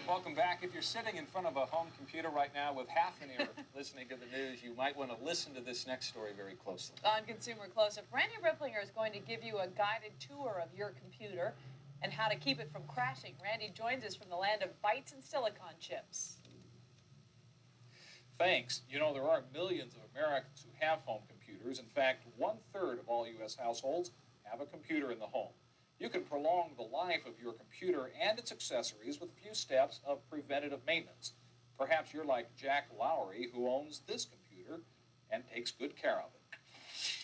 Welcome back. If you're sitting in front of a home computer right now with half an ear listening to the news, you might want to listen to this next story very closely. On Consumer Close-Up, Randy Ripplinger is going to give you a guided tour of your computer and how to keep it from crashing. Randy joins us from the land of bytes and silicon chips. Thanks. You know, there are millions of Americans who have home computers. In fact, 1/3 of all U.S. households have a computer in the home. You can prolong the life of your computer and its accessories with a few steps of preventative maintenance. Perhaps you're like Jack Lowry, who owns this computer and takes good care of it.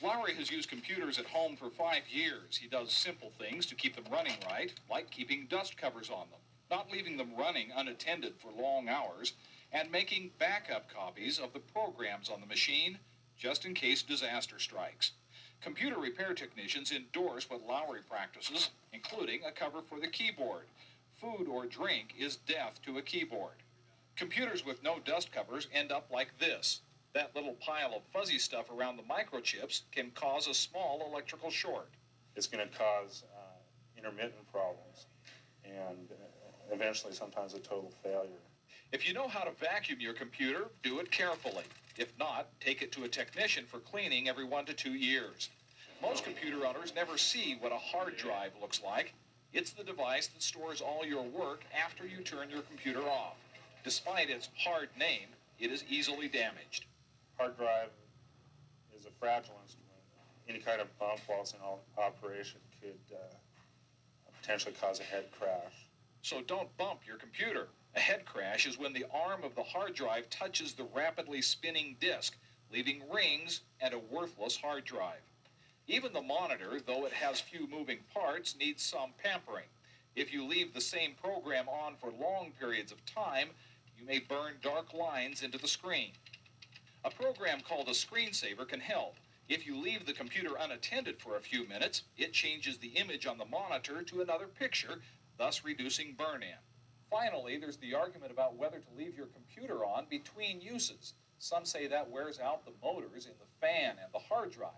Lowry has used computers at home for 5 years. He does simple things to keep them running right, like keeping dust covers on them, not leaving them running unattended for long hours, and making backup copies of the programs on the machine just in case disaster strikes. Computer repair technicians endorse what Lowry practices, including a cover for the keyboard. Food or drink is death to a keyboard. Computers with no dust covers end up like this. That little pile of fuzzy stuff around the microchips can cause a small electrical short. It's going to cause intermittent problems and eventually sometimes a total failure. If you know how to vacuum your computer, do it carefully. If not, take it to a technician for cleaning every 1 to 2 years. Most computer owners never see what a hard drive looks like. It's the device that stores all your work after you turn your computer off. Despite its hard name, it is easily damaged. Hard drive is a fragile instrument. Any kind of bump while it's in operation could potentially cause a head crash. So don't bump your computer. A head crash is when the arm of the hard drive touches the rapidly spinning disk, leaving rings and a worthless hard drive. Even the monitor, though it has few moving parts, needs some pampering. If you leave the same program on for long periods of time, you may burn dark lines into the screen. A program called a screensaver can help. If you leave the computer unattended for a few minutes, it changes the image on the monitor to another picture, thus reducing burn-in. Finally, there's the argument about whether to leave your computer on between uses. Some say that wears out the motors in the fan and the hard drive.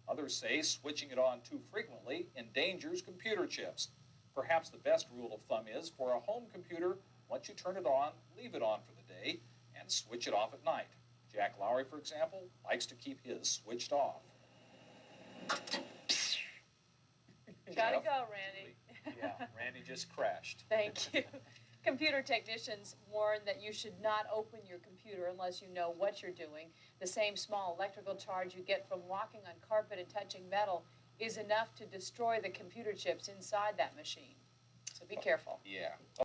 Others say switching it on too frequently endangers computer chips. Perhaps the best rule of thumb is for a home computer, once you turn it on, leave it on for the day and switch it off at night. Jack Lowry, for example, likes to keep his switched off. Gotta go, Randy. Yeah, Randy just crashed. Thank you. Computer technicians warn that you should not open your computer unless you know what you're doing. The same small electrical charge you get from walking on carpet and touching metal is enough to destroy the computer chips inside that machine. So be careful. Yeah.